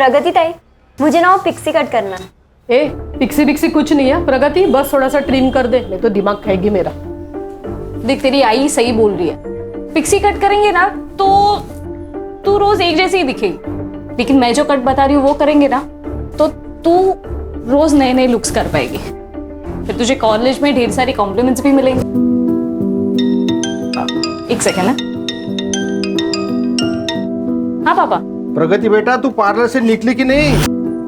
प्रगति ताई, मुझे ना वो पिक्सी कट करना है। ए, पिक्सी बिक्सी कुछ नहीं है प्रगति, बस थोड़ा सा ट्रिम कर दे, नहीं तो दिमाग खाएगी मेरा। देख तेरी आई सही बोल रही है, पिक्सी कट करेंगे ना तो तू रोज एक जैसी ही दिखेगी, लेकिन मैं जो कट बता रही हूँ वो करेंगे ना तो तू रोज नए नए लुक्स कर पाएगी। फिर तुझे कॉलेज में ढेर सारी कॉम्प्लीमेंट्स भी मिलेंगे। एक सेकेंड ना। हाँ पापा। प्रगति बेटा, तू पार्लर से निकली कि नहीं?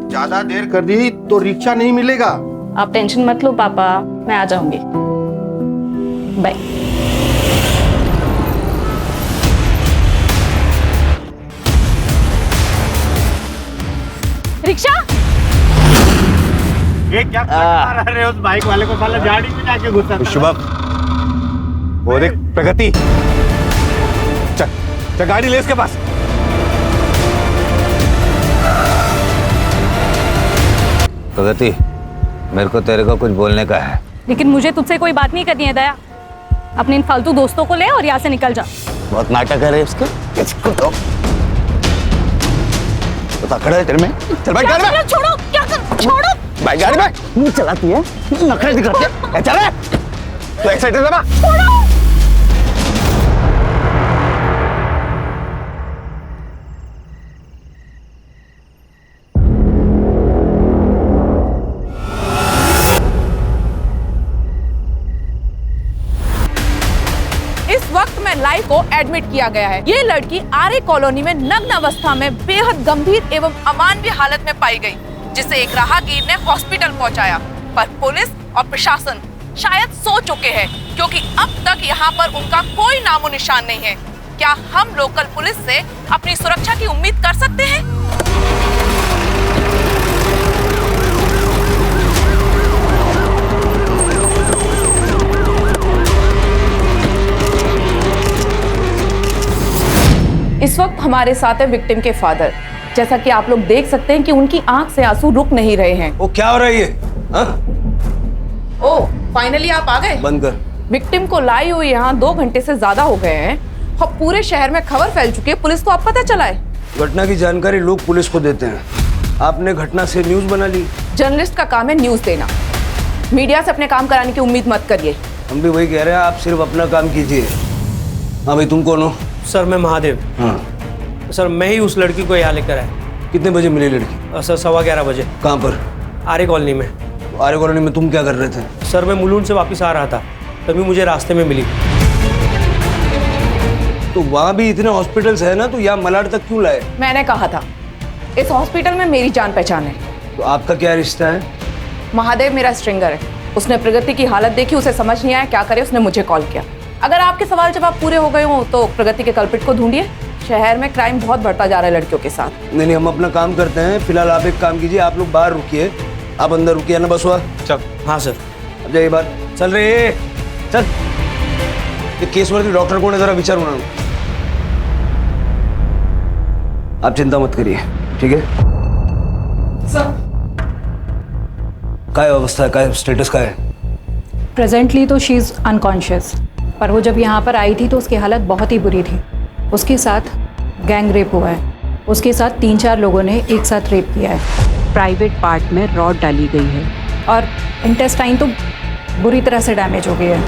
ज्यादा देर कर दी तो रिक्शा नहीं मिलेगा। आप टेंशन मत लो पापा, मैं आ जाऊंगी। बाय। रिक्शा, ये क्या कर रहे हो? उस बाइक वाले को साला गाड़ी में जाके घुसा। शुभम, वो देख प्रगति, चल चल गाड़ी ले इसके पास। प्रगति, मेरे को तेरे को कुछ बोलने का है। लेकिन मुझे तुझसे कोई बात नहीं करनी है दया। अपने इन फालतू दोस्तों को ले और यहाँ से निकल जा। बहुत नाटक है रे इसके। इसको तो खड़ा है तेरे में। चल भाई गाड़ी में। छोड़ो, क्या कर? छोड़ो भाई गाड़ी में। नहीं चलाती है, नखरे दिखाती है। चल रे, तू एक्साइटेड है ना? छोड़ो। इस वक्त में लाइव को एडमिट किया गया है। ये लड़की आर्य कॉलोनी में नग्न अवस्था में बेहद गंभीर एवं अमानवीय हालत में पाई गई, जिसे एक राहगीर ने हॉस्पिटल पहुंचाया। पर पुलिस और प्रशासन शायद सो चुके हैं, क्योंकि अब तक यहाँ पर उनका कोई नामो निशान नहीं है। क्या हम लोकल पुलिस से अपनी सुरक्षा की उम्मीद कर सकते हैं? इस वक्त हमारे साथ है विक्टिम के फादर। जैसा कि आप लोग देख सकते हैं कि उनकी आंख से आंसू रुक नहीं रहे हैं। वो क्या हो रहा है ये? ओह, फाइनली आप आ गए। बंद कर। विक्टिम को लाई हुई यहाँ 2 घंटे से ज्यादा हो गए हैं और पूरे शहर में खबर फैल चुकी है। पुलिस को अब पता चला है। घटना की जानकारी लोग पुलिस को देते हैं, आपने घटना से न्यूज बना ली। जर्नलिस्ट का काम है न्यूज देना, मीडिया से अपने काम कराने की उम्मीद मत करिए। हम भी वही कह रहे हैं, आप सिर्फ अपना काम कीजिए। हाँ भाई, तुम कौन हो? सर मैं महादेव। हाँ सर मैं ही उस लड़की को यहाँ लेकर आया। कितने बजे मिली लड़की? सर 11:15 बजे। कहाँ पर? आर्य कॉलोनी में। आर्य कॉलोनी में तुम क्या कर रहे थे? सर मैं मुलुंड से वापस आ रहा था, तभी मुझे रास्ते में मिली। तो वहाँ भी इतने हॉस्पिटल्स है ना, तो यहाँ मलाड तक क्यों लाए? मैंने कहा था इस हॉस्पिटल में मेरी जान पहचान है। तो आपका क्या रिश्ता है? महादेव मेरा स्ट्रिंगर है। उसने प्रगति की हालत देखी, उसे समझ नहीं आया क्या करे, उसने मुझे कॉल किया। अगर आपके सवाल जवाब पूरे हो गए हो तो प्रगति के कल्प्रिट को ढूंढिए। शहर में क्राइम बहुत बढ़ता जा रहा है लड़कियों के साथ। नहीं, हम अपना काम करते हैं। फिलहाल आप एक काम कीजिए, आप लोग बाहर रुकिए, आप अंदर रुकिए ना। बस हुआ? चल। हाँ सर। अब जाइए बाहर। चल रहे, चल। ये केस वरती डॉक्टर कोण आहे जरा विचार म्हणून। आप चिंता मत करिए, ठीक है? सर काय अवस्था है, काय स्टेटस काय है? प्रेजेंटली तो शी इज़ अनकॉन्शियस, पर वो जब यहाँ पर आई थी तो उसकी हालत बहुत ही बुरी थी। उसके साथ गैंग रेप हुआ है, उसके साथ 3-4 लोगों ने एक साथ रेप किया है। प्राइवेट पार्ट में रॉड डाली गई है और इंटेस्टाइन तो बुरी तरह से डैमेज हो गई है।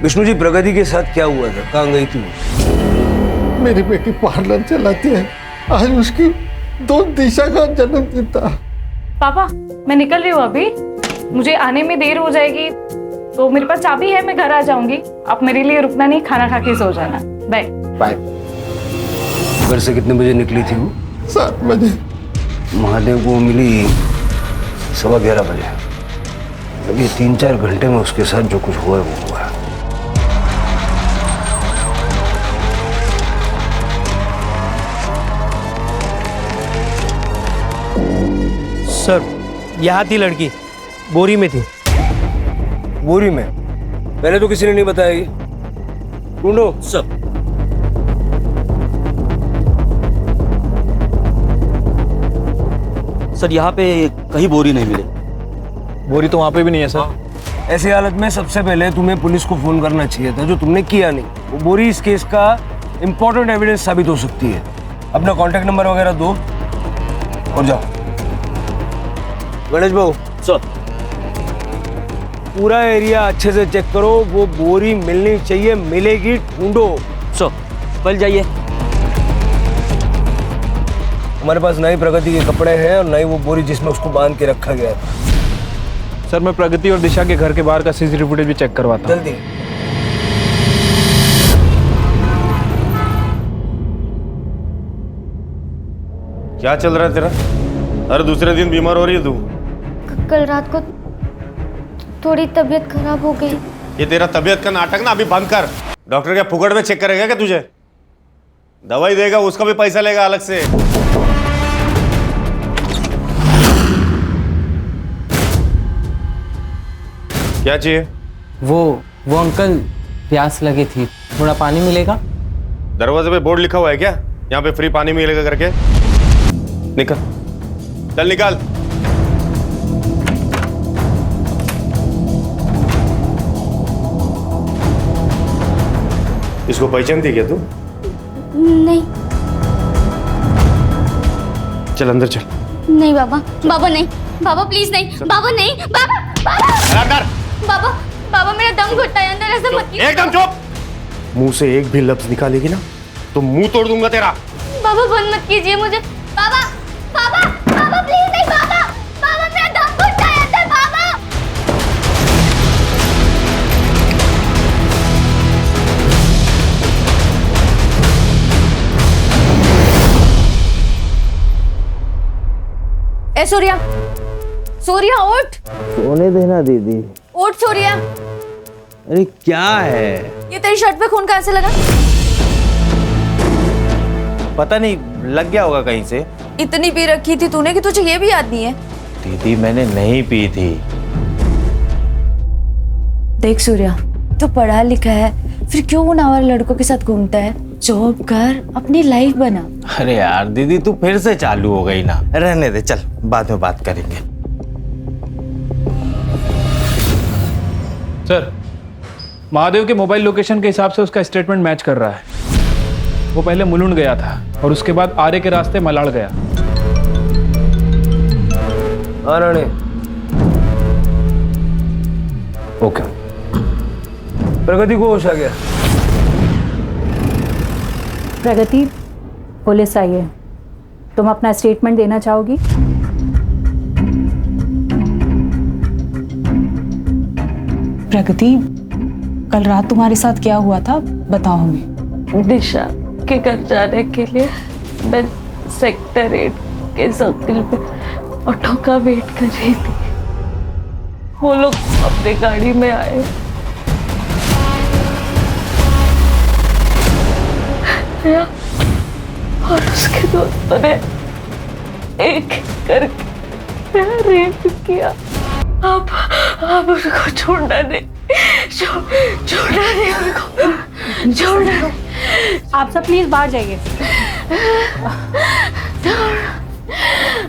विष्णु जी, प्रगति के साथ क्या हुआ था? कहाँ गई थी वो? मेरी बेटी पार्लर चलाती है, आज उसकी 2 दिशा का जन्मदिन था। पापा मैं निकल रही हूँ अभी, मुझे आने में देर हो जाएगी, तो मेरे पास चाबी है, मैं घर आ जाऊंगी। आप मेरे लिए रुकना नहीं, खाना खा के सो जाना। Bye bye. घर से कितने बजे निकली थी वो? 7 बजे। महादेव को मिली 11:15 बजे। अब ये 3-4 घंटे में उसके साथ जो कुछ हुआ है वो हुआ है। सर यहाँ थी लड़की, बोरी में थी। बोरी में? पहले तो किसी ने नहीं बताया ये। ढूंढो। सर सर यहाँ पे कहीं बोरी नहीं मिले। बोरी तो वहाँ पे भी नहीं है सर। ऐसी हालत में सबसे पहले तुम्हें पुलिस को फोन करना चाहिए था, जो तुमने किया नहीं। वो बोरी इस केस का इंपॉर्टेंट एविडेंस साबित हो सकती है। अपना कॉन्टेक्ट नंबर वगैरह दो और जाओ। गणेश भाऊ सर, पूरा एरिया अच्छे से चेक करो, वो बोरी मिलनी चाहिए, मिलेगी ढूंढो। सर कल जाइए। हमारे पास ना ही प्रगति के कपड़े हैं और ना ही वो बोरी जिसमें उसको बांध के रखा गया था। सर मैं प्रगति और दिशा के घर के बाहर का सीसीटीवी फुटेज भी चेक करवाता हूँ। जल्दी। क्या चल रहा है तेरा? हर दूसरे दिन बीमार हो रही है तू। कल रात को थोड़ी तबीयत खराब हो गई। ये तेरा तबीयत का नाटक ना अभी बंद कर। डॉक्टर क्या फुकट में चेक करेगा क्या तुझे? दवाई देगा, उसका भी पैसा लेगा अलग से। क्या चाहिए? वो अंकल प्यास लगी थी, थोड़ा पानी मिलेगा? दरवाजे पे बोर्ड लिखा हुआ है क्या यहाँ पे फ्री पानी मिलेगा करके? निकल, चल निकाल। इसको पहचानती क्या तू? नहीं। चल अंदर चल। नहीं बाबा, बाबा नहीं, बाबा प्लीज नहीं, बाबा नहीं, बाबा, बाबा, बाबा, बाबा मेरा दम घुटता है, अंदर ऐसा मत कीजिए। एकदम चुप। मुंह से एक भी लफ्ज निकालेगी ना तो मुंह तोड़ दूंगा तेरा। बाबा बंद मत कीजिए मुझे, बाबा, बाबा, बाबा प्लीज नहीं, बाबा, बाबा मेरा दम घुटता है अंदर, बाबा। ए सूर्या, सूर्या उठ। सोने देना दीदी। उठ सूर्या। अरे क्या है? ये तेरी शर्ट पे खून कहाँ से लगा? पता नहीं, लग गया होगा कहीं से। इतनी पी रखी थी तूने कि तुझे ये भी याद नहीं है? दीदी मैंने नहीं पी थी। देख सूर्या, तू पढ़ा लिखा है, फिर क्यों उन आवारा लड़कों के साथ घूमता है? जॉब कर, अपनी लाइफ बना। अरे यार दीदी तू फिर से चालू हो गई ना, रहने दे, चल बाद में बात करेंगे। सर महादेव के मोबाइल लोकेशन के हिसाब से उसका स्टेटमेंट मैच कर रहा है। वो पहले मुलुंड गया था और उसके बाद आरे के रास्ते मलाड़ गया। राणे ओके। प्रगति को होश आ गया? प्रगति, पुलिस आई है, तुम अपना स्टेटमेंट देना चाहोगी? प्रगति, कल रात तुम्हारे साथ क्या हुआ था बताओ हमें। दिशा के घर जाने के लिए मैं सेक्टर 8 के सर्किल पे ऑटो का वेट कर रही थी। वो लोग अपनी गाड़ी में आए, और उसके दोस्तों ने एक करके रेप किया। अब उसको छोड़ना नहीं, छोड़ना नहीं उनको, छोड़ना नहीं। आप सब प्लीज बाहर जाइए।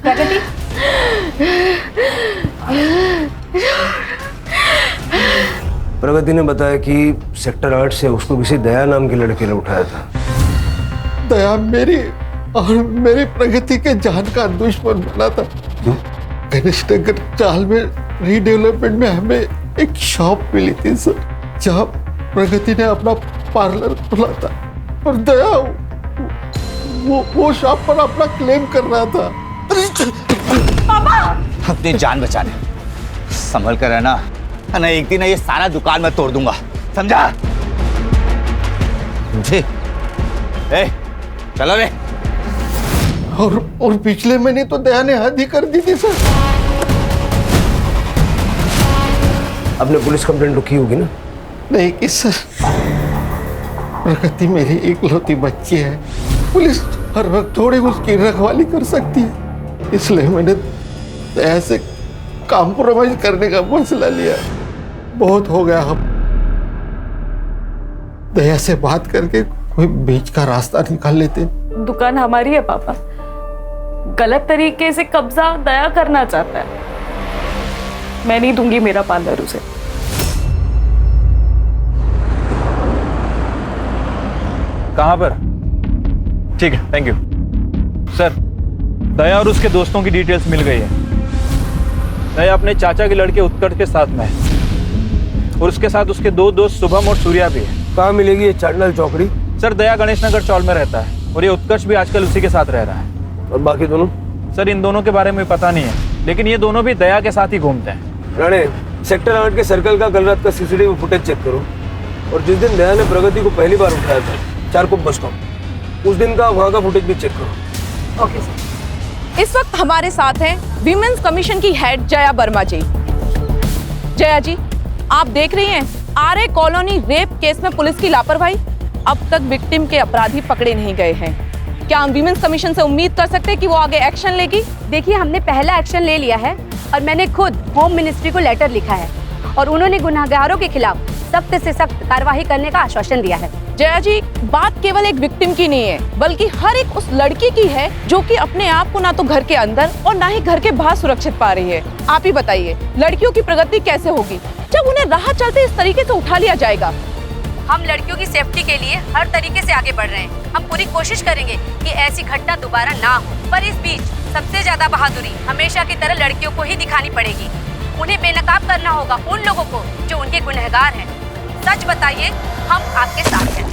प्रगति, प्रगति ने बताया कि सेक्टर 8 से उसको किसी दया नाम के लड़के ने उठाया था। दया मेरी और मेरी प्रगति के जान का दुश्मन बना था। गणेश नगर चाल में रीडेवलपमेंट में हमें एक शॉप मिली थी सर, जहाँ प्रगति ने अपना पार्लर खोला था, और दया वो शॉप पर अपना क्लेम कर रहा था। अपनी जान बचा ले, संभल कर रहना, ना एक दिन ये सारा दुकान मैं तोड़ दूंगा, समझा? जी चलो रे। और पिछले महीने तो दया ने हद ही कर दी थी सर। आपने पुलिस कंप्लेंट तो की होगी ना? नहीं की सर, प्रगति मेरी इकलौती बच्ची है, पुलिस हर वक्त थोड़ी उसकी रखवाली कर सकती है, इसलिए मैंने ऐसे कॉम्प्रोमाइज करने का फैसला लिया। बहुत हो गया, हम दया से बात करके कोई बीच का रास्ता निकाल लेते। दुकान हमारी है पापा, गलत तरीके से कब्जा दया करना चाहता है। मैं नहीं दूंगी मेरा पार्लर उसे। कहाँ पर? ठीक है, थैंक यू सर। दया और उसके दोस्तों की डिटेल्स मिल गई है। दया अपने चाचा के लड़के उत्कर्ष के साथ में है और उसके साथ उसके दो दोस्त शुभम और सूर्या भी है। कहाँ मिलेगी ये चाटलाल चौकड़ी? सर दया गणेश नगर चौल में रहता है और ये उत्कर्ष भी आजकल उसी के साथ रह रहा है। और बाकी दोनों? सर इन दोनों के बारे में पता नहीं है, लेकिन ये दोनों भी दया के साथ ही घूमते हैं। राणे, सेक्टर 8 के सर्कल का कल रात का सीसीटीवी फुटेज चेक करो और जिस दिन दया ने प्रगति को पहली बार उठाया था चारकोप बस स्टॉप, उस दिन का वहाँ का फुटेज भी चेक करो। Okay sir. इस वक्त हमारे साथ हैं विमेंस कमीशन की हेड जया वर्मा जी। जया जी, आप देख रही हैं आरए कॉलोनी रेप केस में पुलिस की लापरवाही। अब तक विक्टिम के अपराधी पकड़े नहीं गए हैं। क्या हम विमेंस कमीशन से उम्मीद कर सकते हैं कि वो आगे एक्शन लेगी? देखिए, हमने पहला एक्शन ले लिया है और मैंने खुद होम मिनिस्ट्री को लेटर लिखा है और उन्होंने गुनहगारों के खिलाफ सख्त से सख्त कार्रवाई करने का आश्वासन दिया है। जया जी, बात केवल एक विक्टिम की नहीं है बल्कि हर एक उस लड़की की है जो कि अपने आप को ना तो घर के अंदर और ना ही घर के बाहर सुरक्षित पा रही है। आप ही बताइए, लड़कियों की प्रगति कैसे होगी जब उन्हें राह चलते इस तरीके से उठा लिया जाएगा? हम लड़कियों की सेफ्टी के लिए हर तरीके से आगे बढ़ रहे हैं। हम पूरी कोशिश करेंगे कि ऐसी घटना दोबारा ना हो, पर इस बीच सबसे ज्यादा बहादुरी हमेशा की तरह लड़कियों को ही दिखानी पड़ेगी। उन्हें बेनकाब करना होगा उन लोगों को जो उनके गुनहगार हैं। सच बताइए, हम आपके साथ हैं।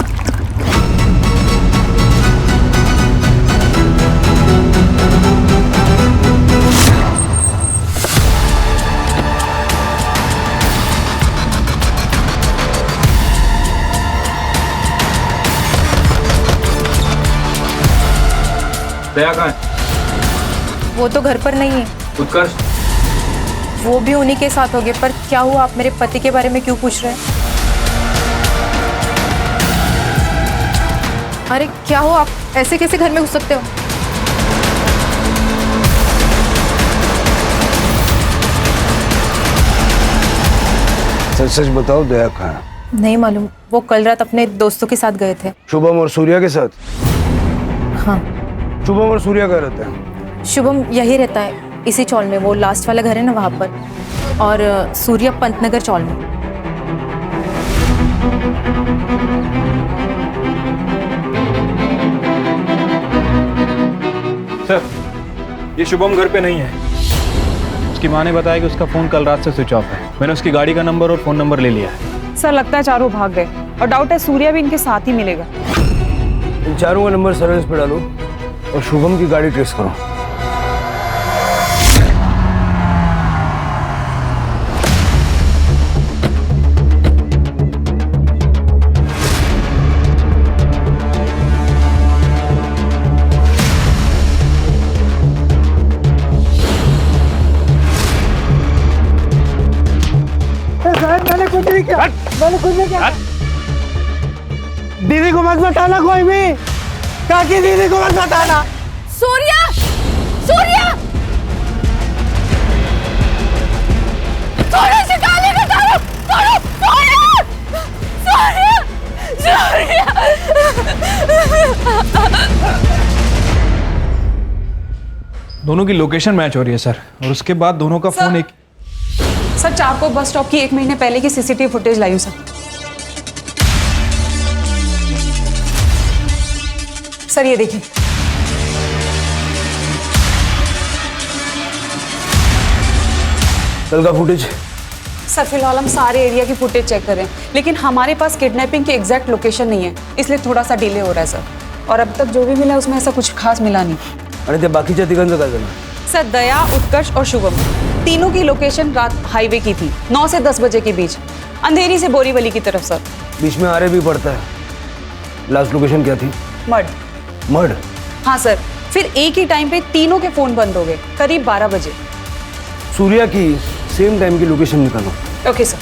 दया कहाँ है? वो तो घर पर नहीं है। उत्कर्ष? वो भी उन्हीं के साथ होंगे। पर क्या हुआ, आप मेरे पति के बारे में क्यों पूछ रहे हैं? अरे क्या हुआ, आप ऐसे कैसे घर में घुस सकते हो? सच सच बताओ, दया कहाँ है? नहीं मालूम, वो कल रात अपने दोस्तों के साथ गए थे। शुभम और सूर्या के साथ? हाँ। शुभम और सूर्या कहाँ रहते हैं? शुभम यही रहता है, इसी चौल में। वो लास्ट वाला घर है ना, वहाँ पर। और सूर्या पंतनगर चौल में। सर, ये शुभम घर पे नहीं है। उसकी माँ ने बताया कि उसका फोन कल रात से स्विच ऑफ है। मैंने उसकी गाड़ी का नंबर और फोन नंबर ले लिया है। सर, लगता है चारों भाग गए और डाउट है सूर्या भी इनके साथ ही मिलेगा। इन चारों का नंबर सर्विस पे डालो और शुभम की गाड़ी ट्रेस करो। मैंने कुछ नहीं किया। मैंने कुछ नहीं किया। दीदी को मत बताना कोई भी। काकी दीदी को मत बताना। सूर्या! सूर्या! सूर्या से गाली निकालो! सूर्या! सूर्या! सूर्या! दोनों की लोकेशन मैच हो रही है सर, और उसके बाद दोनों का फोन एक। सर, चारकोप बस स्टॉप की 1 महीने पहले की सीसीटीवी फुटेज लाई हूं सर। सर ये देखिए। कल का फुटेज? सर फिलहाल हम सारे एरिया की फुटेज चेक कर रहे हैं, लेकिन हमारे पास किडनैपिंग की एग्जैक्ट लोकेशन नहीं है, इसलिए थोड़ा सा डिले हो रहा है सर। और अब तक जो भी मिला उसमें ऐसा कुछ खास मिला नहीं। आणि ते बाकीच्या तिघांचं काय झालं? सर, दया, उत्कर्ष और शुभम तीनों की लोकेशन रात हाईवे की थी, 9 से 10 बजे के बीच, अंधेरी से बोरीवली की तरफ सर। बीच में आरे भी पड़ता है। लास्ट लोकेशन क्या थी? मड। मड? हाँ सर, फिर एक ही टाइम पे तीनों के फोन बंद हो गए, करीब 12 बजे। सूर्या की सेम टाइम की लोकेशन निकालो। Okay sir.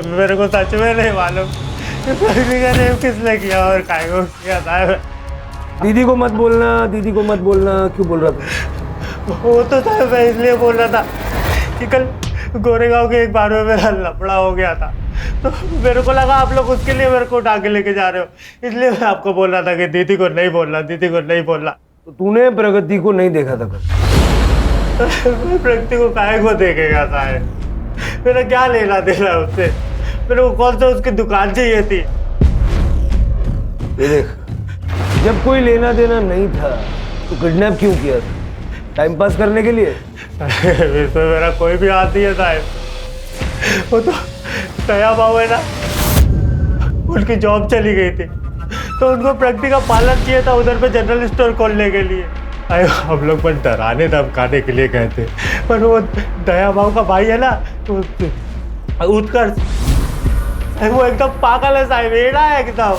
मेरे को सच में नहीं मालूम किसने किया और काय को किया था। दीदी को मत बोलना, दीदी को मत बोलना। क्यों बोल रहा था? वो तो था, मैं इसलिए बोल रहा था कि कल गोरेगांव के एक बार में मेरा लफड़ा हो गया था, तो मेरे को लगा आप लोग उसके लिए मेरे को उठा के लेके जा रहे हो, इसलिए मैं आपको बोल रहा था कि दीदी को नहीं बोलना, दीदी को नहीं बोलना। तो तूने प्रगति को नहीं देखा था कल? प्रगति को काहे को देखेगा साहब, मेरा क्या लेना देना है उससे, मेरे को कौन सा उसकी दुकान चाहिए थी। ये देख, जब कोई लेना देना नहीं था तो किडनैप क्यों किया था? टाइम पास करने के लिए? इसमें मेरा कोई भी हाथ नहीं है साहब, वो तो दया बाबू है ना, उनकी जॉब चली गई थी तो उनको प्रगति का पालन किया था उधर पे जनरल स्टोर खोलने के लिए। हम लोग बस डराने धमकाने के लिए गए थे, पर वो दया बाबू का भाई है ना तो उत्कर्ष, वो एकदम पागल है साहब, एड़ा है एकदम।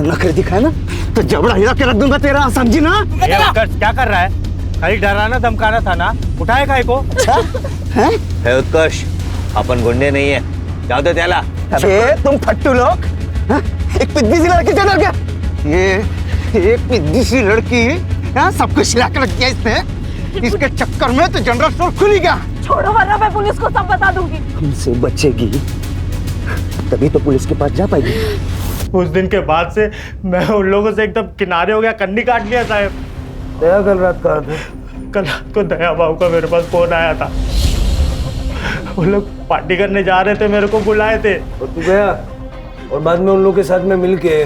नखरे दिखाए ना तो जबड़ा हिला के रख दूंगा तेरा, समझी ना? उत्कर्ष क्या कर रहा है? खाली डराना धमकाना था ना, उठाए काय को? है उत्कर्ष, अपन गुंडे नहीं है, जाओ दे त्याला। अबे तुम फट्टू लोग, एक पिद्दी सी लड़की डर गया, ये एक पिद्दी सी लड़की सब कुछ हिला के रख दिया इसने, इसके चक्कर में तो जनरल स्टोर खुल ही गया। छोड़ो वरना मैं पुलिस को सब बता दूंगी। हमसे बचेगी तभी तो पुलिस के पास जा पाएगी। उस दिन के बाद से मैं उन लोगों से एकदम किनारे हो गया, कन्नी काट लिया साहब। दया कल रात कहाँ थे? कल रात को दया बाबू का मेरे पास फोन आया था, वो लोग पार्टी करने जा रहे थे, मेरे को बुलाए थे। और तू गया और बाद में उन लोगों के साथ में मिलके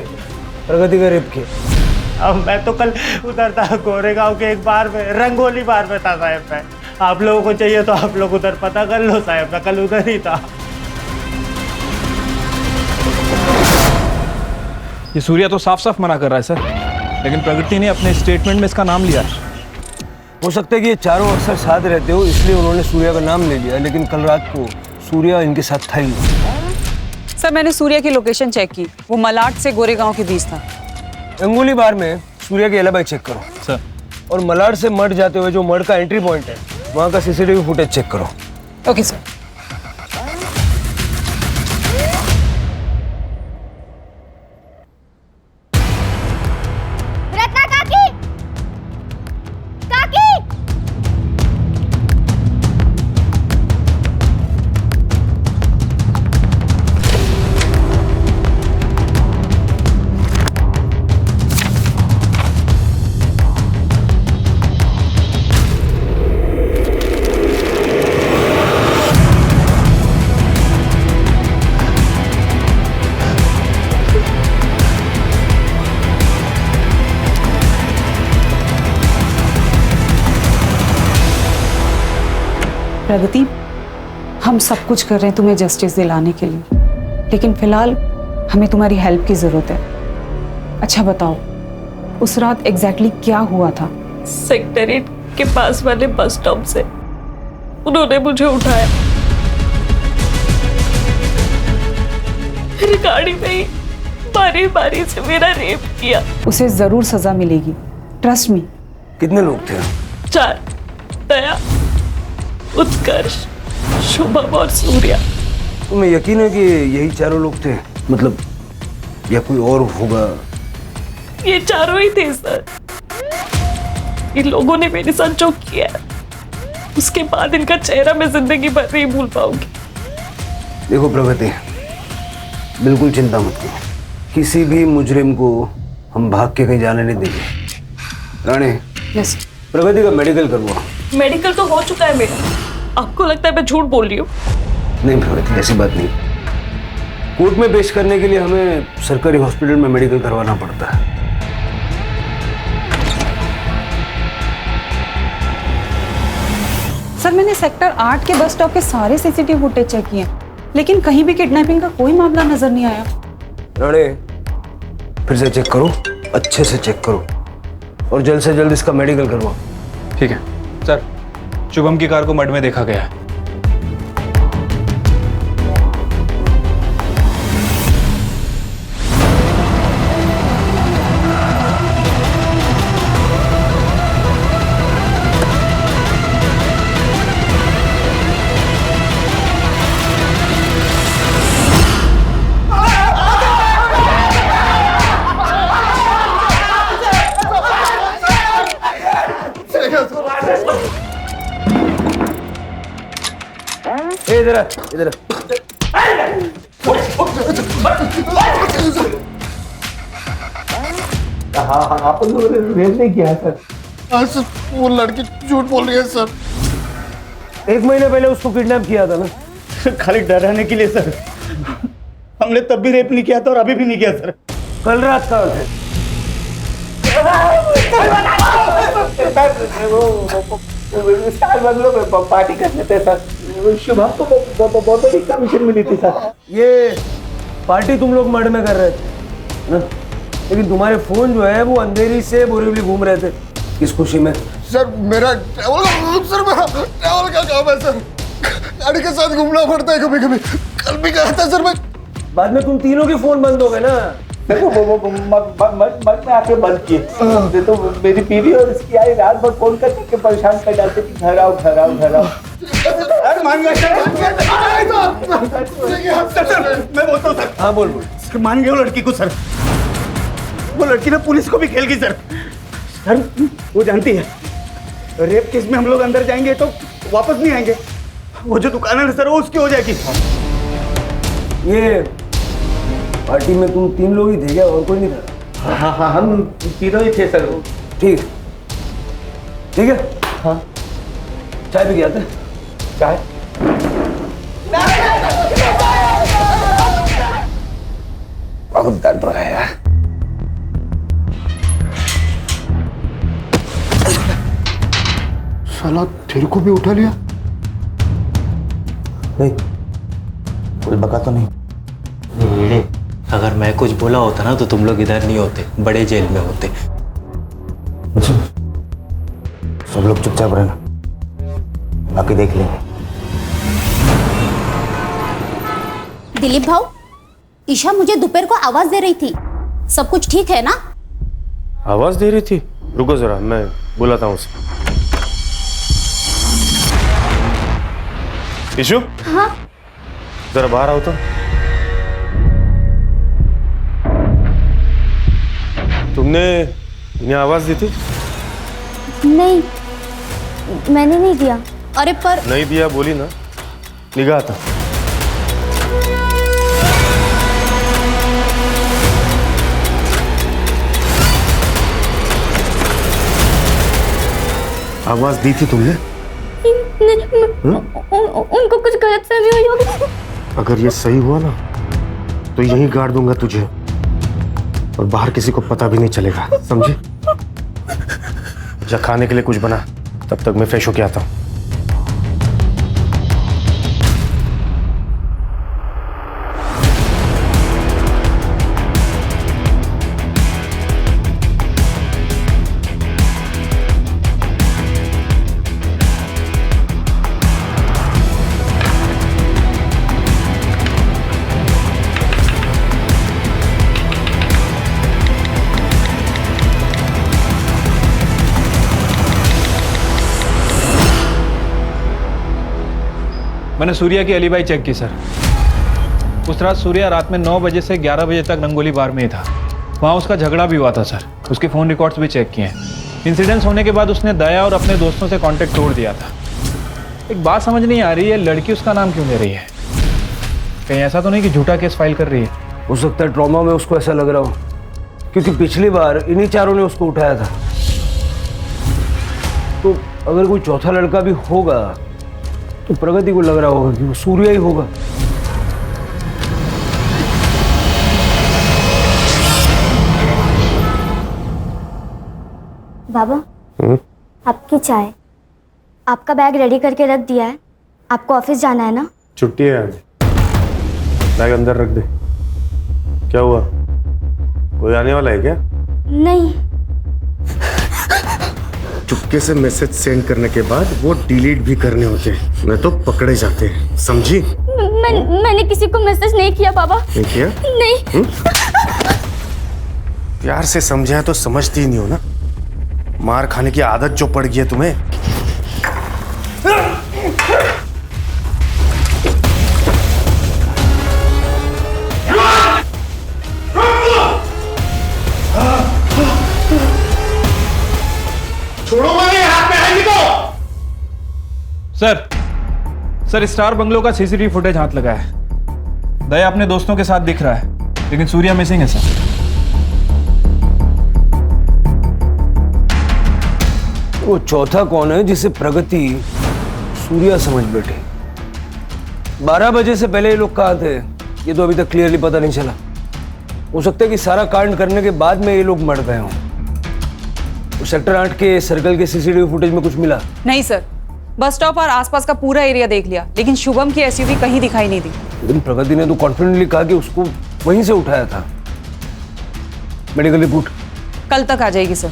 प्रगति का रेप किया? अब मैं तो कल उधर था गोरेगांव के एक बार में, रंगोली बार में था साहब मैं। आप लोगों को चाहिए तो आप लोग उधर पता कर लो साहब, मैं कल उधर ही था। ये सूर्या तो साफ साफ मना कर रहा है सर, लेकिन प्रगति ने अपने स्टेटमेंट में इसका नाम लिया। हो सकता है कि ये चारों अक्सर साथ रहते हो इसलिए उन्होंने सूर्या का नाम ले लिया, लेकिन कल रात को सूर्या इनके साथ था ही। सर मैंने सूर्या की लोकेशन चेक की, वो मलाड से गोरेगांव के बीच था। रंगोली बार में सूर्या के एलिबी चेक करो सर, और मलाड से मठ जाते हुए जो मठ का एंट्री पॉइंट है वहाँ का सीसीटीवी फुटेज चेक करो। Okay sir. रत्ना काकी, काकी, प्रगति, हम सब कुछ कर रहे हैं तुम्हें जस्टिस दिलाने के लिए, लेकिन फिलहाल हमें तुम्हारी हेल्प की जरूरत है। अच्छा बताओ, उस रात एग्जैक्टली क्या हुआ था? सेक्रेटरीट के पास वाले बस स्टॉप से उन्होंने मुझे उठाया, मेरी गाड़ी में ही बारी बारी से मेरा रेप किया। उसे जरूर सजा मिलेगी, ट्रस्ट मी। कितने लोग थे? 4, दया, उत्कर्ष, शुभम और सूर्या। तुम्हें यकीन है कि यही चारों लोग थे? मतलब या कोई और होगा? ये चारों ही थे सर। इन लोगों ने मेरे साथ जो किया उसके बाद इनका चेहरा मैं जिंदगी भर नहीं भूल पाऊंगी। देखो प्रगति, बिल्कुल चिंता मत करो, किसी भी मुजरिम को हम भाग के कहीं जाने नहीं देंगे। राणे, यस। प्रगति का मेडिकल करवा। मेडिकल तो हो चुका है मेरा, आपको लगता है मैं झूठ बोल रही हूँ? नहीं प्रगति, ऐसी बात नहीं। कोर्ट में पेश करने के लिए हमें सरकारी हॉस्पिटल में मेडिकल करवाना पड़ता है। सर मैंने सेक्टर 8 के बस स्टॉप के सारे सीसीटीवी फुटेज चेक किए, लेकिन कहीं भी किडनैपिंग का कोई मामला नजर नहीं आया। राणे, फिर से चेक करो, अच्छे से चेक करो और जल्द से जल्द इसका मेडिकल करवाओ। ठीक है सर। शुभम की कार को मड में देखा गया है। इधर आ, इधर आ। हाँ आप लोगों ने रेप नहीं किया सर। हाँ सर, वो लड़की झूठ बोल रही है सर। 1 महीने पहले उसको किडनैप किया था ना? खाली डराने के लिए सर। हमने तब भी रेप नहीं किया था और अभी भी नहीं किया सर। कल रात का है। बंगलों में पार्टी करने थे सर। शुभम को बहुत बड़ी कमीशन मिली थी सर। ये पार्टी तुम लोग मर्ड में कर रहे थे ना? लेकिन तुम्हारे फोन जो है वो अंधेरी से बोरीवली घूम रहे थे। किस खुशी में? सर मेरा ट्रैवल का काम है सर। गाड़ी के साथ घूमना पड़ता है कभी कभी। कल भी कहा था सर मैं। बाद में तुम तीनों के फोन बंद हो गए ना? मत में आके बंद किए। तो मेरी बीवी और इसकी आई रात भर फोन करके परेशान कर डालते कि घर आओ घर आओ घर आओ। मान गया सर। मैं बोलता हूँ सर। हाँ बोल बोल। मान गया वो लड़की को सर। वो लड़की ने पुलिस को भी खेल गई सर। सर वो जानती है रेप केस में हम लोग अंदर जाएंगे तो वापस नहीं आएंगे। वो जो दुकान है सर वो उसकी हो जाएगी। ये पार्टी में तुम 3 लोग ही थे क्या? और कोई नहीं था? हाँ हाँ हम तीनों ही थे सर। ठीक है। हाँ चाय भी आते? चाय बहुत दर्द रहा है यार। साला तेरे को भी उठा लिया? नहीं कोई बका तो नहीं। अगर मैं कुछ बोला होता ना तो तुम लोग इधर नहीं होते, बड़े जेल में होते। अच्छा सब लोग चुपचाप रहना, बाकी देख लेंगे। दिलीप भाऊ, ईशा मुझे दोपहर को आवाज दे रही थी। सब कुछ ठीक है ना? आवाज दे रही थी? रुको जरा मैं बुलाता हूँ उसे। ईशु? हाँ? जरा बाहर आओ तो। तुमने इन्हें आवाज दी थी? नहीं, मैंने नहीं दिया। अरे पर नहीं दिया बोली ना, निगाह था। आवाज दी थी तुमने? उनको कुछ गलतफहमी हुई होगी। अगर ये सही हुआ ना तो यहीं गाड़ दूंगा तुझे और बाहर किसी को पता भी नहीं चलेगा, समझी? जा खाने के लिए कुछ बना, तब तक मैं फ्रेश होके आता हूँ। मैंने सूर्या की एलिबाई चेक की सर। उस रात सूर्या रात में 9 बजे से 11 बजे तक रंगोली बार में ही था। वहाँ उसका झगड़ा भी हुआ था सर। उसके फ़ोन रिकॉर्ड्स भी चेक किए हैं। इंसिडेंट्स होने के बाद उसने दया और अपने दोस्तों से कांटेक्ट तोड़ दिया था। एक बात समझ नहीं आ रही है, लड़की उसका नाम क्यों ले रही है? कहीं ऐसा तो नहीं कि झूठा केस फाइल कर रही है? हो सकता है ट्रॉमा में उसको ऐसा लग रहा हो, क्योंकि पिछली बार इन्हीं चारों ने उसको उठाया था। तो अगर कोई चौथा लड़का भी होगा तो प्रगति को लग रहा होगा कि वो सूर्या ही होगा। बाबा, आपकी चाय। आपका बैग रेडी करके रख दिया है। आपको ऑफिस जाना है ना? छुट्टी है आज। बैग अंदर रख दे। क्या हुआ, कोई आने वाला है क्या? नहीं। चुपके से मैसेज सेंड करने के बाद वो डिलीट भी करने होते हैं, नहीं तो पकड़े जाते हैं, समझी? मैंने किसी को मैसेज नहीं किया बाबा। नहीं किया? नहीं। प्यार से समझाया तो समझती ही नहीं हो ना। मार खाने की आदत जो पड़ गई है तुम्हें। छोड़ो मेरे हाथ में आएगी तो। सर स्टार बंगलो का सीसीटीवी फुटेज हाथ लगा है। दया अपने दोस्तों के साथ दिख रहा है, लेकिन सूर्या मिसिंग है सर। वो चौथा कौन है जिसे प्रगति सूर्या समझ बैठे? 12 बजे से पहले ये लोग कहाँ थे, ये तो अभी तक क्लियरली पता नहीं चला। हो सकता है कि सारा कांड करने के बाद में ये लोग मर गए हों। तो सेक्टर 8 के सर्कल के सीसीटीवी फुटेज में कुछ मिला? नहीं सर, बस स्टॉप और आसपास का पूरा एरिया देख लिया, लेकिन शुभम की एसयूवी कहीं दिखाई नहीं दी। लेकिन प्रगति ने तो कॉन्फिडेंटली कहा कि उसको वहीं से उठाया था। मेडिकल रिपोर्ट कल तक आ जाएगी सर।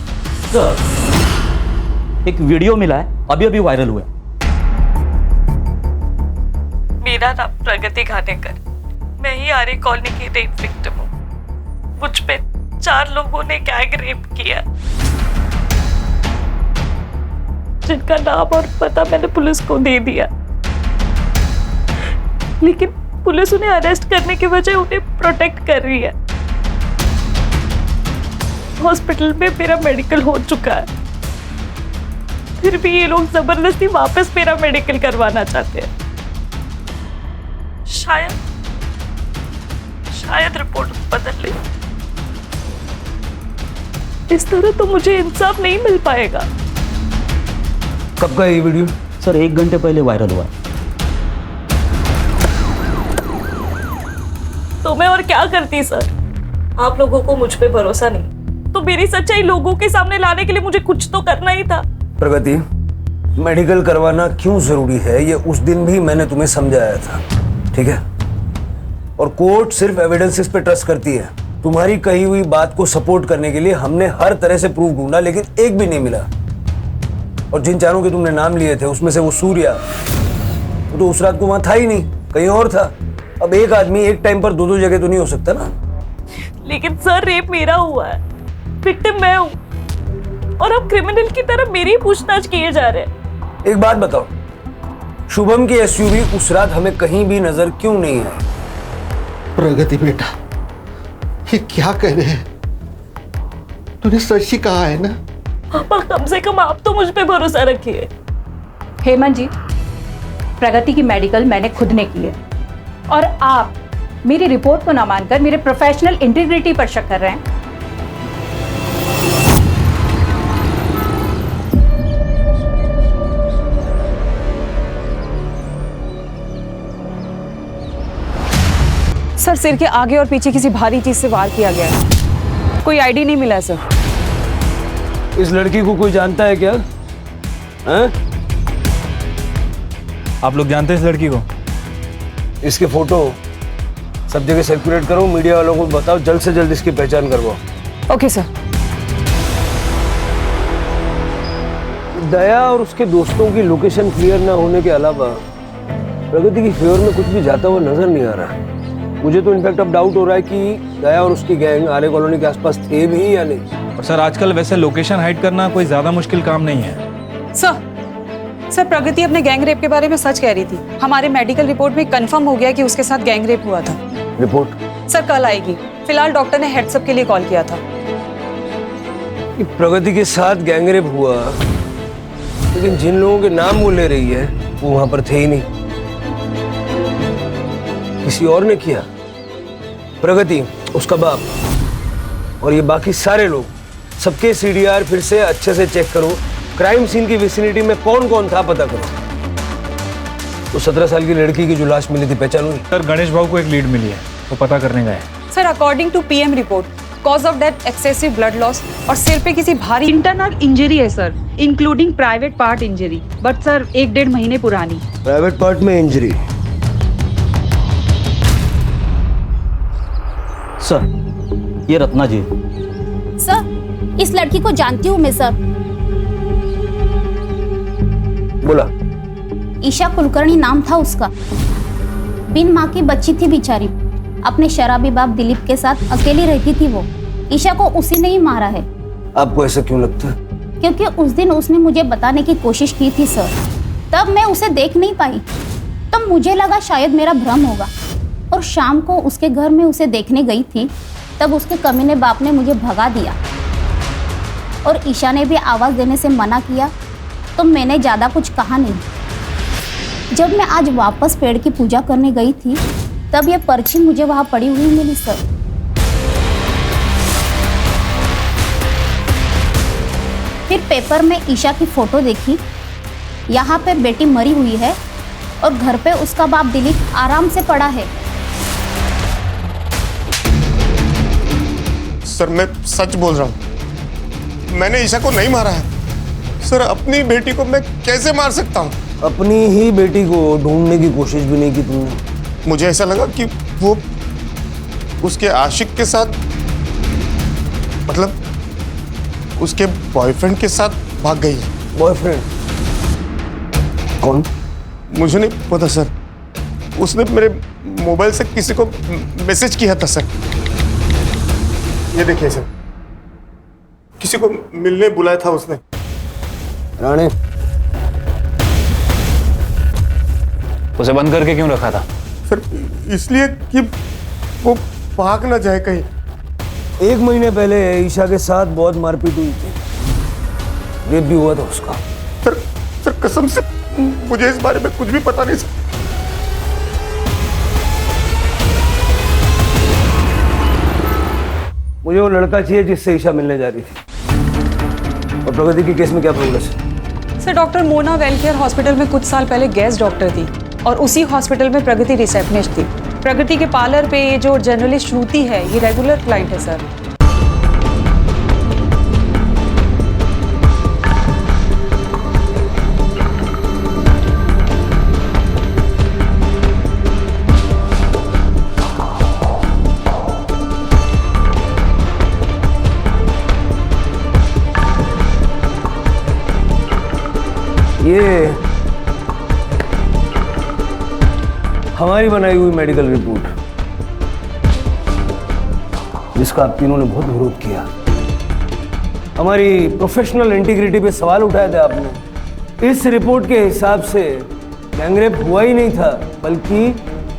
एक वीडियो मिला है, अभी अभी वायरल हुआ है। मेरा नाम प्रगति खानेकर, मैं ही आर्य कॉलोनी की रेप विक्टिम हूँ। मुझ पे 4 लोगों ने गैंग रेप किया, जिनका नाम और पता मैंने पुलिस को दे दिया, लेकिन पुलिस उन्हें अरेस्ट करने के बजाय उन्हें प्रोटेक्ट कर रही है। हॉस्पिटल में मेरा मेडिकल हो चुका है, फिर भी ये लोग जबरदस्ती वापस मेरा मेडिकल करवाना चाहते हैं। शायद रिपोर्ट बदल ले। इस तरह तो मुझे इंसाफ नहीं मिल पाएगा। कब का ये वीडियो? सर 1 घंटे पहले वायरल हुआ है। तो मैं और क्या करती सर? आप लोगों को मुझ पे भरोसा नहीं, तो मेरी सच्चाई लोगों के सामने लाने के लिए मुझे कुछ तो करना ही था। प्रगति, मेडिकल करवाना क्यों जरूरी है ये उस दिन भी मैंने तुम्हें समझाया था, ठीक है? और कोर्ट सिर्फ एविडेंसेस पे ट्रस्ट करती है। तुम्हारी कही हुई बात को सपोर्ट करने के लिए हमने हर तरह से प्रूफ ढूंढा, लेकिन एक भी नहीं मिला। और जिन चारों के तुमने नाम लिए थे उसमें से वो सूर्या, वो तो उस रात को वहां था ही नहीं, कहीं और था। अब एक आदमी एक टाइम पर 2 जगह तो नहीं हो सकता ना। लेकिन सर रेप मेरा हुआ है, विक्टिम मैं हूँ, और अब क्रिमिनल की तरह मेरी पूछताछ किए जा रहे हैं। एक बात बताओ, शुभम की एसयूवी उस रात हमें कहीं भी नजर क्यों नहीं आई? प्रगति बेटा, ये क्या कह रहे हैं? तूने सच ही कहा है ना? पापा कम से कम आप तो मुझ पे भरोसा रखिए। हेमंत जी, प्रगति की मेडिकल मैंने खुद ने की है, और आप मेरी रिपोर्ट को ना मानकर मेरे प्रोफेशनल इंटीग्रिटी पर शक कर रहे हैं। सर सिर के आगे और पीछे किसी भारी चीज से वार किया गया है। कोई आईडी नहीं मिला है सर। इस लड़की को कोई जानता है क्या? आप लोग जानते हैं इस लड़की को? इसके फोटो सब जगह सर्कुलेट करो, मीडिया वालों को बताओ, जल्द से जल्द इसकी पहचान करवाओ। Okay sir. दया और उसके दोस्तों की लोकेशन क्लियर ना होने के अलावा प्रगति की फेवर में कुछ भी जाता हुआ नजर नहीं आ रहा। मुझे तो इनफैक्ट अब डाउट हो रहा है कि दया और उसकी गैंग आर्य कॉलोनी के आसपास थे भी या नहीं। और सर आजकल वैसे लोकेशन हाइड करना कोई ज्यादा मुश्किल काम नहीं है। सर प्रगति अपने गैंग रेप के बारे में सच कह रही थी। हमारे मेडिकल रिपोर्ट में कंफर्म हो गया कि उसके साथ गैंग रेप हुआ था। रिपोर्ट सर कल आएगी। फिलहाल डॉक्टर ने हेड्सअप के लिए कॉल किया था। प्रगति के साथ गैंग रेप हुआ, लेकिन जिन लोगों के नाम वो ले रही है वो वहां पर थे ही नहीं। किसी और ने किया। प्रगति, उसका बाप और ये बाकी सारे लोग, सबके सीडीआर फिर से अच्छे से चेक करो। क्राइम सीन की विसिनिटी में कौन कौन था पता करो। तो 17 साल की लड़की की जो लाश मिली थी पहचान हुई? सर गणेश भाऊ को एक लीड मिली है, वो पता करने गए। Sir according to PM report, cause of death excessive blood loss और सिर पे किसी भारी इंटरनल इंजरी है sir, including private part injury, but sir 1-1.5 महीने पुरानी। प्राइवेट पार्ट में इंजरी? सर ये रत्ना जी। सर इस लड़की को जानती हूँ मैं सर। बोला। ईशा कुलकर्णी नाम था उसका। बिन माँ की बच्ची थी बेचारी, अपने शराबी बाप दिलीप के साथ अकेली रहती थी वो। ईशा को उसी ने ही मारा है। आपको ऐसा क्यों लगता है? क्योंकि उस दिन उसने मुझे बताने की कोशिश की थी सर, तब मैं उसे देख नहीं पाई। तब मुझे लगा शायद मेरा भ्रम होगा, और शाम को उसके घर में उसे देखने गई थी, तब उसके कमीने बाप ने मुझे भगा दिया और ईशा ने भी आवाज़ देने से मना किया, तो मैंने ज़्यादा कुछ कहा नहीं। जब मैं आज वापस पेड़ की पूजा करने गई थी तब ये पर्ची मुझे वहां पड़ी हुई मिली सर। फिर पेपर में ईशा की फोटो देखी। यहाँ पे बेटी मरी हुई है और घर पे उसका बाप दिलीप आराम से पड़ा है। सर मैं सच बोल रहा हूँ, मैंने ईशा को नहीं मारा है। सर अपनी बेटी को मैं कैसे मार सकता हूँ? अपनी ही बेटी को ढूंढने की कोशिश भी नहीं की तुमने? मुझे ऐसा लगा कि वो उसके आशिक के साथ, मतलब उसके बॉयफ्रेंड के साथ भाग गई है। बॉयफ्रेंड कौन? मुझे नहीं पता सर, उसने मेरे मोबाइल से किसी को मैसेज किया था सर। ये देखिए सर, किसी को मिलने बुलाया था उसने। राणे, उसे बंद करके क्यों रखा था? सर इसलिए कि वो भाग ना जाए कहीं। 1 महीने पहले ईशा के साथ बहुत मारपीट हुई थी, रेप भी हुआ था उसका। सर कसम से मुझे इस बारे में कुछ भी पता नहीं सर। मुझे वो लड़का चाहिए जिससे ईशा मिलने जा रही थी। और प्रगति के केस में क्या प्रोग्रेस है? Sir doctor Mona welfare hospital में कुछ साल पहले गेस्ट डॉक्टर थी और उसी हॉस्पिटल में प्रगति रिसेप्शनिस्ट थी। प्रगति के पार्लर पे ये जो जर्नलिस्ट श्रुति है ये रेगुलर क्लाइंट है सर। ये हमारी बनाई हुई मेडिकल रिपोर्ट, जिसका आप तीनों ने बहुत विरोध किया। हमारी प्रोफेशनल इंटीग्रिटी पे सवाल उठाए थे आपने। इस रिपोर्ट के हिसाब से गैंगरेप हुआ ही नहीं था, बल्कि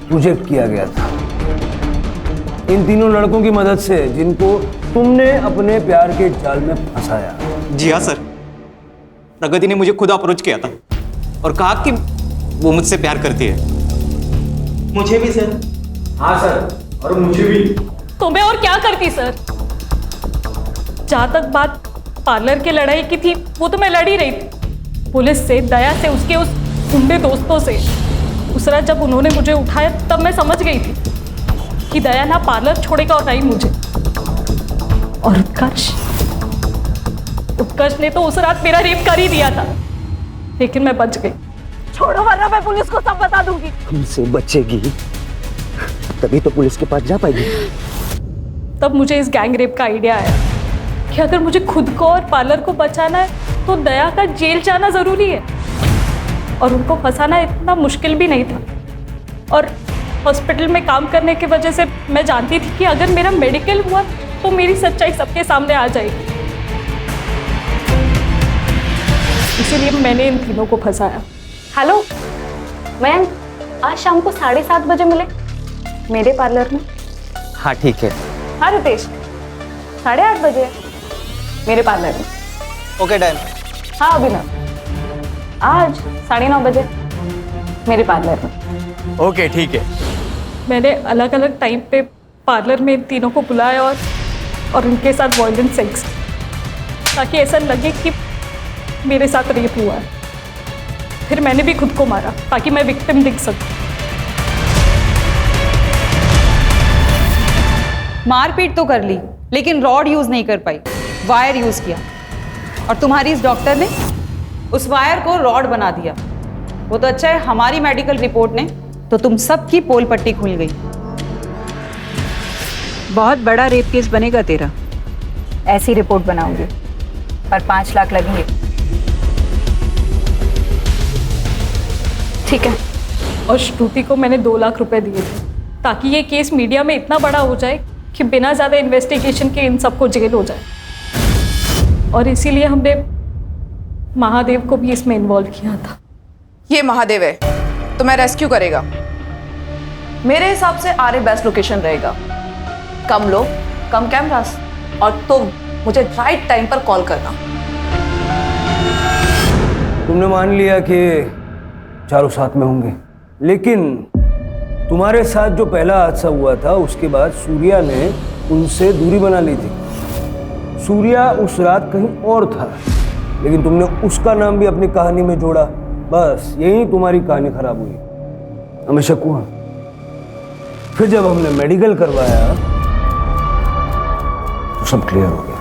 प्रोजेक्ट किया गया था इन तीनों लड़कों की मदद से, जिनको तुमने अपने प्यार के जाल में फंसाया। जी हाँ सर, प्रगति ने मुझे खुद अप्रोच किया था और कहा कि वो मुझसे प्यार करती है। मुझे भी सर। हाँ सर, और मुझे भी। तो मैं और क्या करती सर? जहां तक बात पार्लर की लड़ाई की थी वो तो मैं लड़ ही रही थी, पुलिस से, दया से, उसके उस गुंडे दोस्तों से। उस रात जब उन्होंने मुझे उठाया तब मैं समझ गई थी कि दया ना पार्लर छोड़ेगा और ना ही मुझे। और उत्कर्ष ने तो उस रात मेरा रेप कर ही दिया था, लेकिन मैं बच गई। छोड़ो वरना मैं पुलिस को सब बता दूंगी। हमसे बचेगी तभी तो पुलिस के पास जा पाएगी। तब मुझे इस गैंग रेप का आइडिया आया कि अगर मुझे खुद को और पार्लर को बचाना है तो दया का जेल जाना जरूरी है, और उनको फंसाना इतना मुश्किल भी नहीं था। और हॉस्पिटल में काम करने की वजह से मैं जानती थी कि अगर मेरा मेडिकल हुआ तो मेरी सच्चाई सबके सामने आ जाएगी। इसीलिए मैंने इन तीनों को फंसाया। हेलो मयंक, आज शाम को 7:30 बजे मिले मेरे पार्लर में। हाँ ठीक है। हाँ रितेश, 8:30 बजे मेरे पार्लर में। Okay done. हाँ अभिनव, आज 9:30 बजे मेरे पार्लर में। ओके ठीक है। मैंने अलग अलग टाइम पे पार्लर में इन तीनों को बुलाया और उनके साथ वॉयलेंट सेक्स, ताकि ऐसा लगे कि मेरे साथ रेप हुआ है। फिर मैंने भी खुद को मारा ताकि मैं विक्टिम दिख सकूं। मारपीट तो कर ली लेकिन रॉड यूज नहीं कर पाई, वायर यूज किया। और तुम्हारी इस डॉक्टर ने उस वायर को रॉड बना दिया। वो तो अच्छा है हमारी मेडिकल रिपोर्ट ने तो तुम सबकी पोल पट्टी खुल गई। बहुत बड़ा रेप केस बनेगा तेरा। ऐसी रिपोर्ट बनाऊंगी पर 5 लाख लगेंगे। ठीक है। और श्रुति को मैंने 2 लाख रुपए दिए थे ताकि ये केस मीडिया में इतना बड़ा हो जाए कि बिना ज़्यादा इन्वेस्टिगेशन के इन सबको जेल हो जाए। और इसीलिए हमने महादेव को भी इसमें इन्वॉल्व किया था। ये महादेव है तो मैं रेस्क्यू करेगा। मेरे हिसाब से आरे बेस्ट लोकेशन रहेगा। कम लोग, कम कैमरास, और तुम मुझे राइट टाइम पर कॉल करना। तुमने मान लिया कि चारों साथ में होंगे, लेकिन तुम्हारे साथ जो पहला हादसा हुआ था उसके बाद सूर्या ने उनसे दूरी बना ली थी। सूर्या उस रात कहीं और था, लेकिन तुमने उसका नाम भी अपनी कहानी में जोड़ा। बस यही तुम्हारी कहानी खराब हुई। हमें शक हुआ, फिर जब हमने मेडिकल करवाया तो सब क्लियर हो गया।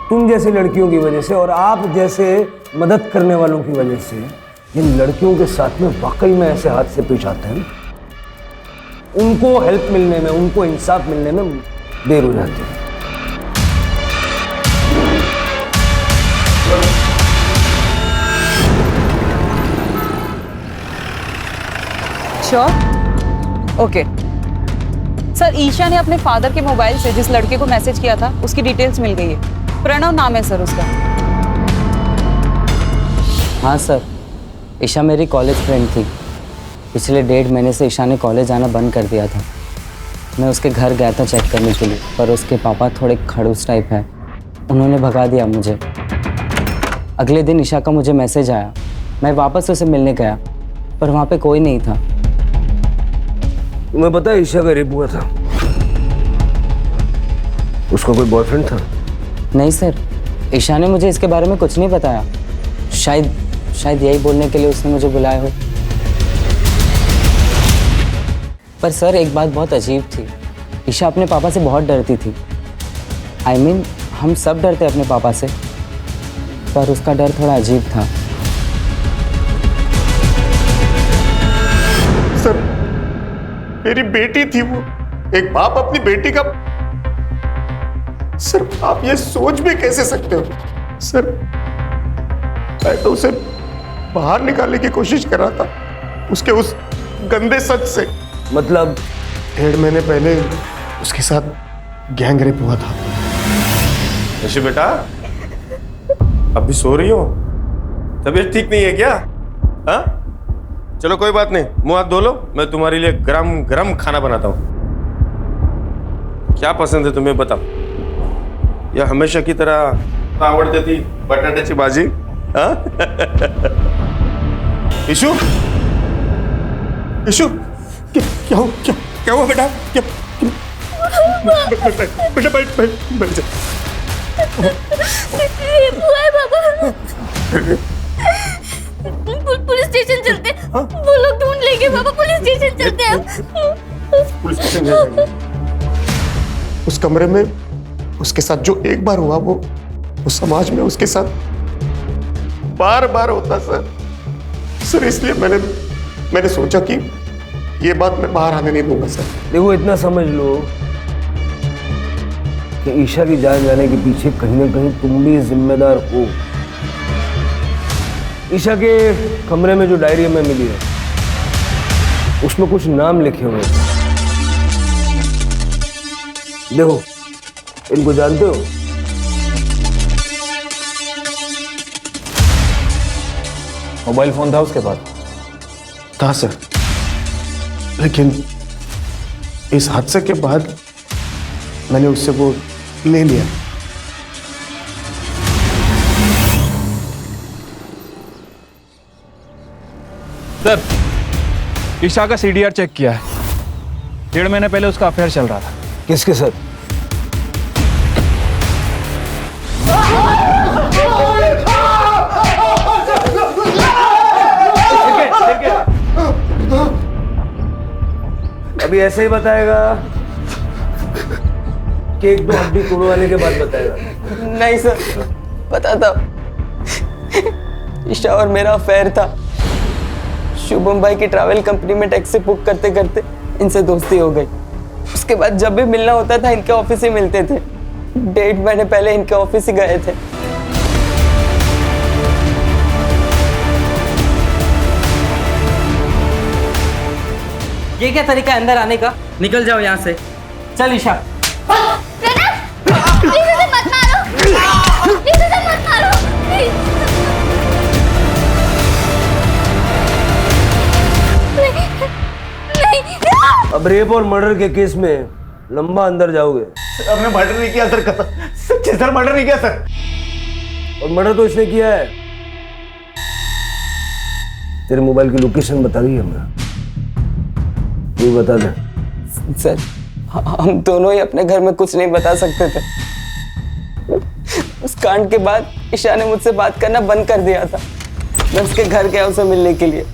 तुम जैसी लड़कियों की वजह से और आप जैसे मदद करने वालों की वजह से जिन लड़कियों के साथ में वाकई में ऐसे हादसे पेश आते हैं, उनको हेल्प मिलने में, उनको इंसाफ मिलने में देर हो जाती है। श्योर? ओके सर, ईशा ने अपने फादर के मोबाइल से जिस लड़के को मैसेज किया था उसकी डिटेल्स मिल गई है। प्रणव नाम है सर उसका। हाँ सर, ईशा मेरी कॉलेज फ्रेंड थी। पिछले 1.5 महीने से ईशा ने कॉलेज आना बंद कर दिया था। मैं उसके घर गया था चेक करने के लिए, पर उसके पापा थोड़े खड़ूस टाइप हैं, उन्होंने भगा दिया मुझे। अगले दिन ईशा का मुझे मैसेज आया, मैं वापस उसे मिलने गया, पर वहाँ पे कोई नहीं था। तुम्हें पता है ईशा का रेप हुआ था? उसका कोई बॉयफ्रेंड था? नहीं सर, ईशा ने मुझे इसके बारे में कुछ नहीं बताया। शायद यही बोलने के लिए उसने मुझे बुलाया हो। पर सर एक बात बहुत अजीब थी, ईशा अपने पापा से बहुत डरती थी। I mean, हम सब डरते अपने पापा से, पर उसका डर थोड़ा अजीब था। सर, मेरी बेटी थी वो। एक बाप अपनी बेटी का। सर, आप ये सोच भी कैसे सकते हो? सर, मैं तो उसे बाहर निकालने की कोशिश कर रहा था उसके उस गंदे सच से। मतलब 1.5 महीने पहले उसके साथ गैंग रेप हुआ था। ऋषि बेटा, अभी सो रही हो? तबीयत ठीक नहीं है क्या? हाँ, चलो कोई बात नहीं, मुंह हाथ धो लो, मैं तुम्हारे लिए गरम गरम खाना बनाता हूँ। क्या पसंद है तुम्हें बताओ? या हमेशा की तरह आवड़ती थी बटाट्याची भाजी? हाँ? ईशु, ईशु, क्या हुआ बेटा? क्या बेटा बैठ जा। पुलिस स्टेशन चलते, वो लोग ढूंढ लेंगे पापा। पुलिस स्टेशन चलते हैं। पुलिस स्टेशन जाएंगे। उस कमरे में उसके साथ जो एक बार हुआ वो समाज में उसके साथ बार बार होता सर। इसलिए मैंने सोचा कि ये बात मैं बाहर आने नहीं दूंगा सर। देखो, इतना समझ लो कि ईशा की जान जाने के पीछे कहीं ना कहीं तुम भी जिम्मेदार हो। ईशा के कमरे में जो डायरी हमें मिली है उसमें कुछ नाम लिखे हुए हैं। देखो, इनको जानते हो? मोबाइल फोन था उसके पास? था सर, लेकिन इस हादसे के बाद मैंने उससे वो ले लिया। सर, ईशा का CDR चेक किया है। 1.5 महीने पहले उसका अफेयर चल रहा था। किसके साथ? अभी ऐसे ही बताएगा कि 1-2 हड्डी तोड़वाने के बाद बताएगा? नहीं सर, पता था, ईशा और मेरा अफेयर था। शुभम भाई की ट्रैवल कंपनी में टैक्सी बुक करते करते इनसे दोस्ती हो गई। उसके बाद जब भी मिलना होता था इनके ऑफिस ही मिलते थे। 1.5 महीने पहले इनके ऑफिस ही गए थे। ये क्या तरीका है अंदर आने का? निकल जाओ यहाँ से। चल ईशा। अब रेप और मर्डर के केस में लंबा अंदर जाओगे। हमने मर्डर नहीं किया सर, कसम सच्ची सर, मर्डर नहीं किया सर। और मर्डर तो इसने किया है, तेरे मोबाइल की लोकेशन बता रही है हमें, तू बता दे। सर हम दोनों ही अपने घर में कुछ नहीं बता सकते थे। उस कांड के बाद ईशा ने मुझसे बात करना बंद कर दिया था। मैं उसके घर गया उसे मिलने के लिए,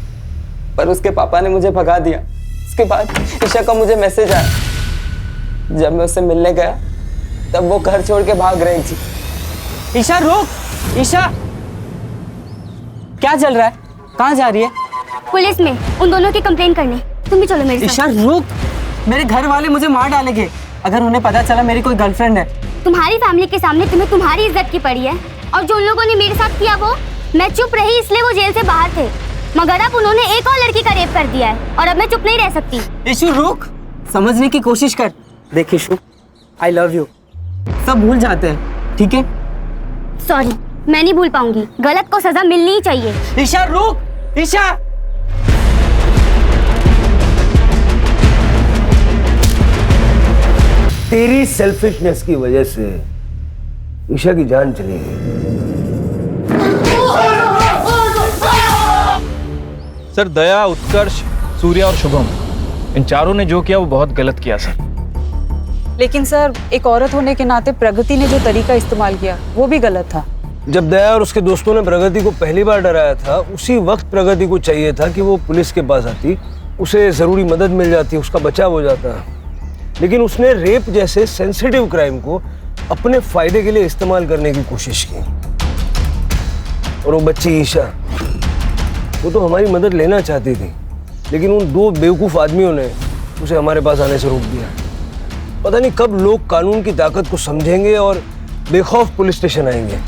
पर उसके पापा ने मुझे भगा दिया। उसके बाद ईशा का मुझे मैसेज आया। जब मैं उससे मिलने गया तब वो घर छोड़ के भाग रही थी। ईशा रुक! ईशा क्या चल रहा है? कहाँ जा रही है? पुलिस में उन दोनों की कंप्लेन करने। तुम भी चलो मेरे साथ। ईशा रुक! मेरे घर वाले मुझे मार डालेंगे अगर उन्हें पता चला मेरी कोई गर्लफ्रेंड है। तुम्हारी फैमिली के सामने तुम्हें तुम्हारी इज्जत की पड़ी है, और जो उन लोगों ने मेरे साथ किया वो मैं चुप रही इसलिए वो जेल से बाहर थे, मगर अब उन्होंने एक और लड़की का रेप कर दिया है और अब मैं चुप नहीं रह सकती। ईशु रुक! समझने की कोशिश कर। देख ईशु, आई लव यू। सब भूल जाते हैं, ठीक है? सॉरी, मैं नहीं भूल पाऊंगी। गलत को सजा मिलनी ही चाहिए। ईशा रुक! ईशा! तेरी सेल्फिशनेस की वजह से ईशा की जान चली गई। सर दया, उत्कर्ष, सूर्या और शुभम, इन चारों ने जो किया वो बहुत गलत किया सर। लेकिन सर एक औरत होने के नाते प्रगति ने जो तरीका इस्तेमाल किया वो भी गलत था। जब दया और उसके दोस्तों ने प्रगति को पहली बार डराया था, उसी वक्त प्रगति को चाहिए था कि वो पुलिस के पास आती, उसे जरूरी मदद मिल जाती, उसका बचाव हो जाता। लेकिन उसने रेप जैसे सेंसिटिव क्राइम को अपने फायदे के लिए इस्तेमाल करने की कोशिश की। और वो बच्ची ईशा, वो तो हमारी मदद लेना चाहती थी, लेकिन उन दो बेवकूफ़ आदमियों ने उसे हमारे पास आने से रोक दिया। पता नहीं कब लोग कानून की ताकत को समझेंगे और बेखौफ पुलिस स्टेशन आएंगे।